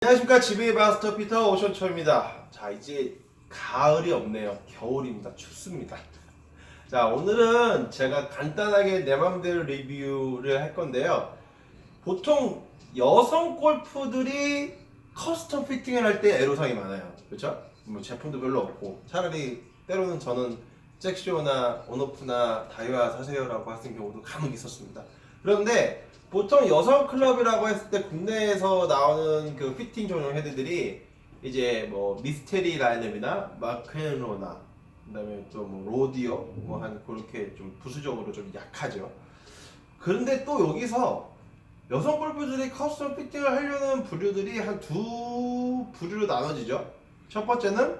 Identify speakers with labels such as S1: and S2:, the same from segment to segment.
S1: 안녕하십니까. 지브이 마스터 피터 오션초입니다. 자, 이제 가을이 없네요. 겨울입니다. 춥습니다. 자, 오늘은 제가 간단하게 내 맘대로 리뷰를 할 건데요. 보통 여성 골프들이 커스텀 피팅을 할 때 애로사항이 많아요. 그렇죠? 뭐 제품도 별로 없고, 차라리 때로는 저는 잭쇼나 온오프나 다이와 사세요라고 하는 경우도 간혹 있었습니다. 그런데 보통 여성 클럽이라고 했을 때 국내에서 나오는 그 피팅 전용 헤드들이 이제 뭐 미스테리 라인업이나 마크앤로나, 그다음에 또 뭐 로디오 뭐 한 그렇게 좀 부수적으로 좀 약하죠. 그런데 또 여기서 여성 골프들이 커스텀 피팅을 하려는 부류들이 한 두 부류로 나눠지죠. 첫 번째는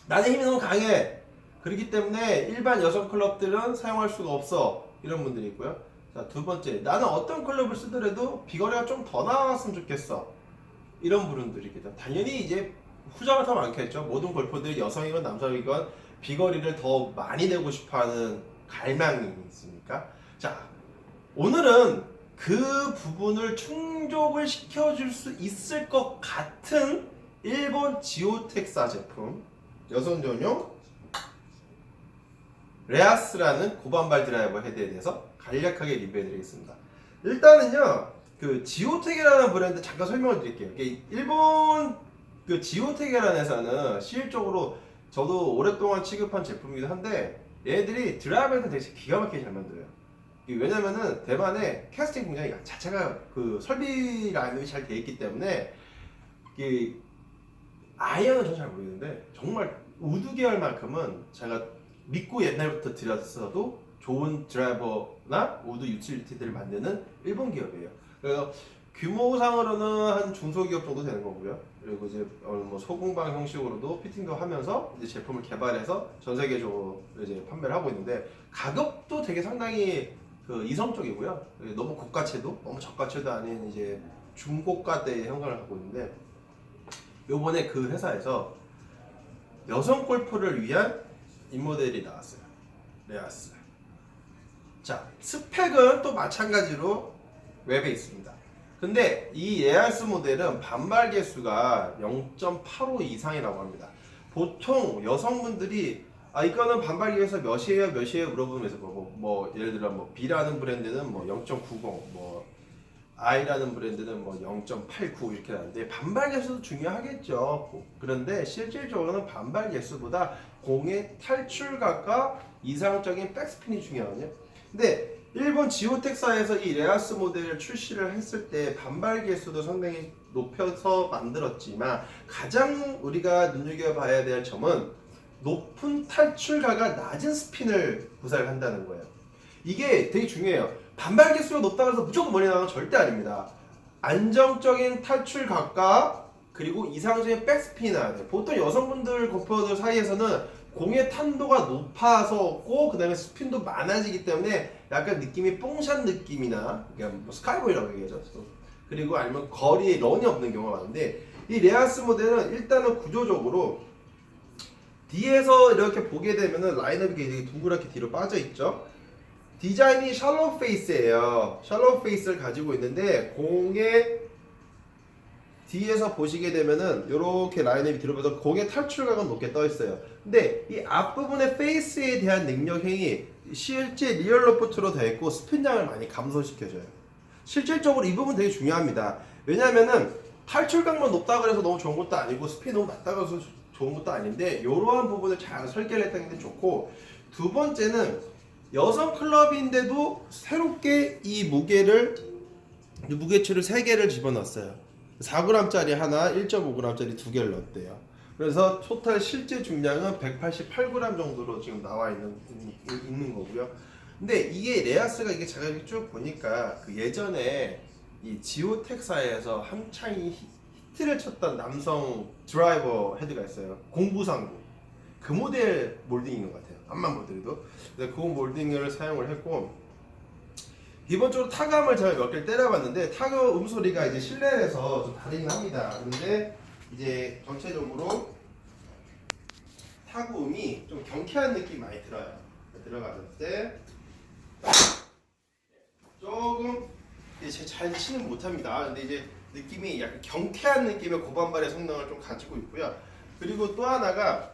S1: 나는 힘이 너무 강해, 그렇기 때문에 일반 여성 클럽들은 사용할 수가 없어, 이런 분들이 있고요. 자, 두 번째, 나는 어떤 클럽을 쓰더라도 비거리가 좀 더 나왔으면 좋겠어, 이런 분들이겠죠. 당연히 이제 후자가 더 많겠죠. 모든 골퍼들이 여성이건 남성이건 비거리를 더 많이 내고 싶어하는 갈망이 있으니까. 자, 오늘은 그 부분을 충족을 시켜줄 수 있을 것 같은 일본 지오텍사 제품, 여성 전용 레아스라는 고반발 드라이버 헤드에 대해서 간략하게 리뷰해드리겠습니다. 일단은요, 그 지오텍이라는 브랜드 잠깐 설명을 드릴게요. 일본 그 지오텍이라는 회사는 실질적으로 저도 오랫동안 취급한 제품이기도 한데, 얘네들이 드라이버는 되게 기가 막히게 잘 만들어요. 왜냐면은 대만의 캐스팅 공장이 자체가 그 설비 라인업이 잘 되어 있기 때문에, 이 아이언은 저는 잘 모르겠는데 정말 우드 계열만큼은 제가 믿고 옛날부터 들였어도 좋은 드라이버나 우드 유틸리티들을 만드는 일본 기업이에요. 그래서 규모상으로는 한 중소기업 정도 되는 거고요. 그리고 이제 뭐 소공방 형식으로도 피팅도 하면서 이제 제품을 개발해서 전 세계적으로 이제 판매를 하고 있는데, 가격도 되게 상당히 그 이성적이고요. 너무 고가채도 너무 저가채도 아닌 이제 중고가대의 형상을 갖고 있는데, 요번에 그 회사에서 여성 골프를 위한 이 모델이 나왔어요. 레아스. 자, 스펙은 또 마찬가지로 웹에 있습니다. 근데 이 레아스 모델은 반발 개수가 0.85 이상이라고 합니다. 보통 여성분들이 이거는 반발 개수 몇이에요 몇이에요 물어보면서 뭐 예를 들어 뭐 B라는 브랜드는 뭐 0.90, 뭐 I라는 브랜드는 뭐 0.89 이렇게 나는데, 반발 개수도 중요하겠죠. 그런데 실질적으로는 반발 개수보다 공의 탈출각과 이상적인 백스핀이 중요하거든요. 근데 일본 지오텍사에서 이 레아스 모델을 출시를 했을 때 반발 개수도 상당히 높여서 만들었지만, 가장 우리가 눈여겨봐야 될 점은 높은 탈출각과 낮은 스핀을 구사를 한다는 거예요. 이게 되게 중요해요. 반발 개수가 높다고 해서 무조건 멀리 나가는 건 절대 아닙니다. 안정적인 탈출각과 그리고 이상적인 백스핀이 나야 돼요. 보통 여성분들 골퍼들 사이에서는 공의 탄도가 높아서고 그 다음에 스핀도 많아지기 때문에 약간 느낌이 뽕샷 느낌이나, 그러니까 뭐 스카이보이라고 얘기하죠. 그리고 아니면 거리에 런이 없는 경우가 많은데, 이 레아스 모델은 일단은 구조적으로 뒤에서 이렇게 보게 되면은 라인업이 되게 동그랗게 뒤로 빠져 있죠. 디자인이 샬롯 페이스예요. 샬롯 페이스를 가지고 있는데, 공의 뒤에서 보시게 되면은 이렇게 라인업이 들어가서 공의 탈출각은 높게 떠 있어요. 근데 이 앞부분의 페이스에 대한 능력행이 실제 리얼 로프트로 되어 있고 스핀량을 많이 감소시켜줘요. 실질적으로 이 부분 되게 중요합니다. 왜냐면은 탈출각만 높다고 해서 너무 좋은 것도 아니고 스핀이 너무 낮다고 해서 좋은 것도 아닌데, 이러한 부분을 잘 설계를 했다는 게 좋고, 두 번째는 여성 클럽인데도 새롭게 이 무게추를 3개를 집어넣었어요. 4g짜리 하나, 1.5g짜리 2개를 넣었대요. 그래서 토탈 실제 중량은 188g 정도로 지금 나와 있는 거고요. 근데 이게 레아스가, 이게 제가 이렇게 쭉 보니까 그 예전에 이 지오텍사에서 한창 히트를 쳤던 남성 드라이버 헤드가 있어요. 0939. 그 모델 몰딩인 것 같아요. 앞만 보더라도. 그 몰딩을 사용을 했고, 기본적으로 타감을 제가 몇 개를 때려봤는데 타감 음소리가 이제 실내에서 좀 다르긴 합니다. 근데 이제 전체적으로 타구음이 좀 경쾌한 느낌이 많이 들어요. 들어갔을 때 조금 잘 치는 못합니다. 근데 이제 느낌이 약간 경쾌한 느낌의 고반발의 성능을 좀 가지고 있고요. 그리고 또 하나가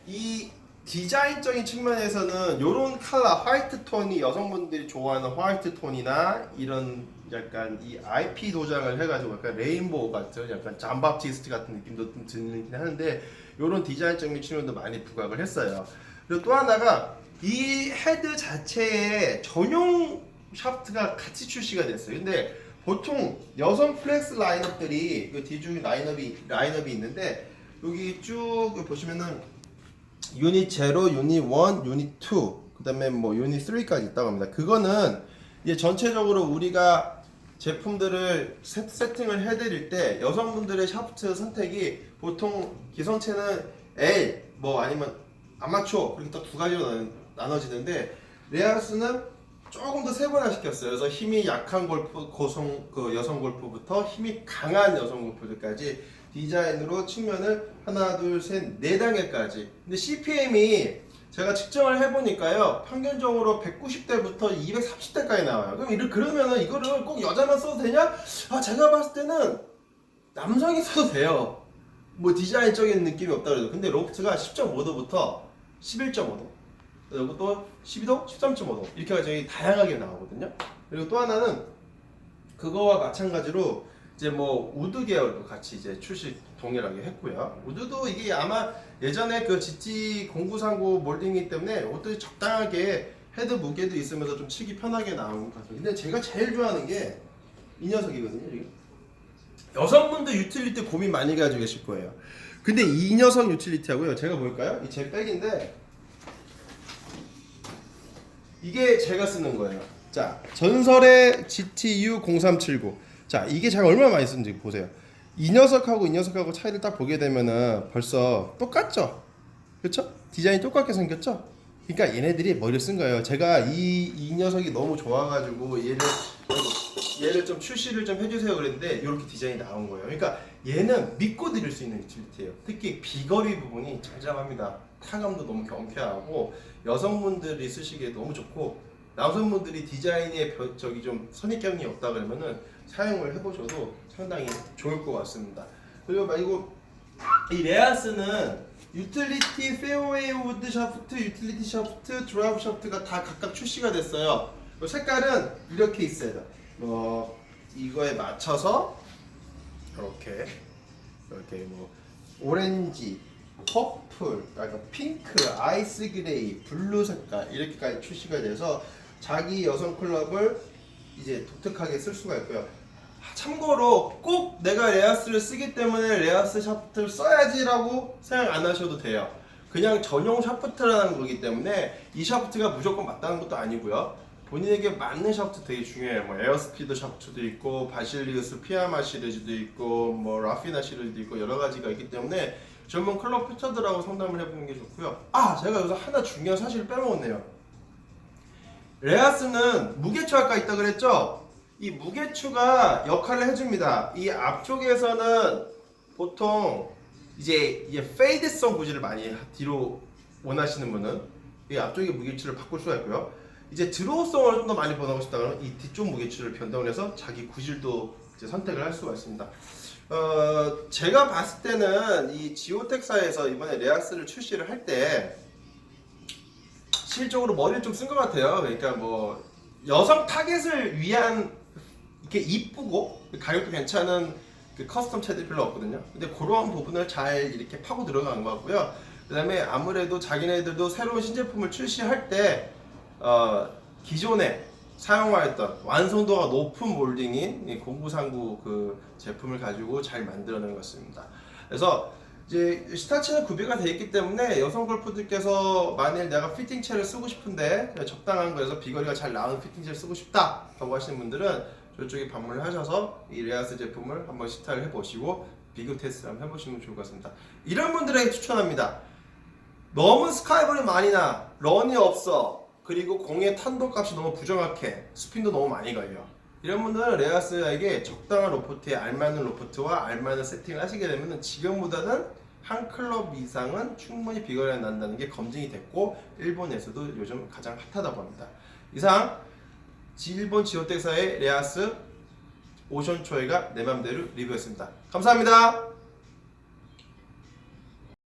S1: 이 디자인적인 측면에서는 이런 컬러 화이트 톤이 여성분들이 좋아하는 화이트 톤이나 이런 약간 이 IP 도장을 해가지고 약간 레인보우 같은 약간 잠바티스트 같은 느낌도 좀 드는 하는데 이런 디자인적인 측면도 많이 부각을 했어요. 그리고 또 하나가 이 헤드 자체에 전용 샤프트가 같이 출시가 됐어요. 근데 보통 여성 플렉스 라인업들이 그 뒤쪽에 라인업이 있는데 여기 쭉 보시면은 유닛 0, 유닛 1, 유닛 2, 그다음에 뭐 유닛 3까지 있다고 합니다. 그거는 이제 전체적으로 우리가 제품들을 세팅을 해드릴 때 여성분들의 샤프트 선택이 보통 기성체는 L 뭐 아니면 아마추어 그렇게 딱 두 가지로 나눠지는데 레아스는 조금 더 세분화시켰어요. 그래서 힘이 약한 골프, 그 여성 골프부터 힘이 강한 여성 골프들까지 디자인으로 측면을 하나, 둘, 셋, 네 단계까지. 근데 CPM이 제가 측정을 해보니까요, 평균적으로 190대부터 230대까지 나와요. 그러면은 이거를 꼭 여자만 써도 되냐? 아, 제가 봤을 때는 남성이 써도 돼요. 뭐 디자인적인 느낌이 없다 그래도. 근데 로프트가 10.5도부터 11.5도, 그리고 또 12도, 13.5도 이렇게 가지고 다양하게 나오거든요. 그리고 또 하나는 그거와 마찬가지로 이제 뭐 우드 계열도 같이 이제 출시 동일하게 했고요. 우드도 이게 아마 예전에 그 GT0939 몰딩이기 때문에 옷들이 적당하게 헤드 무게도 있으면서 좀 치기 편하게 나온 것 같아요. 근데 제가 제일 좋아하는 게 이 녀석이거든요. 이게. 여성분들 유틸리티 고민 많이 가지고 계실 거예요. 근데 이 녀석 유틸리티하고요. 제가 볼까요? 이 제 백인데 이게 제가 쓰는 거예요. 자, 전설의 GTU 0379. 자, 이게 제가 얼마나 많이 쓰는지 보세요. 이 녀석하고 차이를 딱 보게 되면은 벌써 똑같죠? 그렇죠? 디자인이 똑같게 생겼죠? 그러니까 얘네들이 머리를 쓴 거예요. 제가 이 녀석이 너무 좋아가지고 얘를 좀 출시를 좀 해주세요 그랬는데 이렇게 디자인이 나온 거예요. 그러니까 얘는 믿고 드릴 수 있는 유틸리티예요. 특히 비거리 부분이 짱짱합니다. 타감도 너무 경쾌하고 여성분들이 쓰시기에 너무 좋고 남성분들이 디자인에 저기 좀 선입견이 없다 그러면은 사용을 해보셔도 상당히 좋을 것 같습니다. 그리고 말고 이 레아스는 유틸리티, 페어웨이 우드 샤프트, 유틸리티 샤프트, 드라이브 샤프트가 다 각각 출시가 됐어요. 색깔은 이렇게 있어요. 이거에 맞춰서 이렇게 뭐 오렌지, 퍼플, 약간 핑크, 아이스 그레이, 블루 색깔 이렇게까지 출시가 돼서 자기 여성 클럽을 이제 독특하게 쓸 수가 있고요. 참고로 꼭 내가 레아스를 쓰기 때문에 레아스 샤프트를 써야지라고 생각 안 하셔도 돼요. 그냥 전용 샤프트라는 거기 때문에 이 샤프트가 무조건 맞다는 것도 아니고요. 본인에게 맞는 샤프트 되게 중요해요. 뭐 에어스피드 샤프트도 있고 바실리우스 피아마 시리즈도 있고 뭐 라피나 시리즈도 있고 여러 가지가 있기 때문에 전문 클럽 피터들하고 상담을 해보는 게 좋고요. 제가 여기서 하나 중요한 사실을 빼먹었네요. 레아스는 무게추가 있다 그랬죠? 이 무게추가 역할을 해줍니다. 이 앞쪽에서는 보통 이제 페이드성 구질을 많이 뒤로 원하시는 분은 이 앞쪽의 무게추를 바꿀 수가 있고요. 이제 드로우성을 좀 더 많이 변하고 싶다 그러면 이 뒤쪽 무게추를 변동을 해서 자기 구질도 이제 선택을 할 수가 있습니다. 제가 봤을 때는 이 지오텍사에서 이번에 레아스를 출시를 할 때 실적으로 머리를 좀 쓴 것 같아요. 그러니까 뭐 여성 타겟을 위한 이렇게 이쁘고 가격도 괜찮은 그 커스텀 채들이 별로 없거든요. 근데 그런 부분을 잘 이렇게 파고 들어간 것 같고요. 그 다음에 아무래도 자기네들도 새로운 신제품을 출시할 때 기존에 사용하였던 완성도가 높은 몰딩인 0939 그 제품을 가지고 잘 만들어낸 것 같습니다. 그래서 이제 스타치는 구비가 되어 있기 때문에 여성 골프들께서 만일 내가 피팅체를 쓰고 싶은데 적당한 거에서 비거리가 잘 나오는 피팅체를 쓰고 싶다라고 하시는 분들은 저쪽에 방문을 하셔서 이 레아스 제품을 한번 시타를 해보시고 비교 테스트를 한번 해보시면 좋을 것 같습니다. 이런 분들에게 추천합니다. 너무 스카이볼이 많이 나, 런이 없어, 그리고 공의 탄도 값이 너무 부정확해, 스핀도 너무 많이 걸려. 이런 분들은 레아스에게 적당한 로프트에 알맞는 로프트와 알맞는 세팅을 하시게 되면 지금보다는 한 클럽 이상은 충분히 비거리가 난다는 게 검증이 됐고 일본에서도 요즘 가장 핫하다고 합니다. 이상 일본 지오텍사의 레아스 오션초이가 내 맘대로 리뷰였습니다. 감사합니다.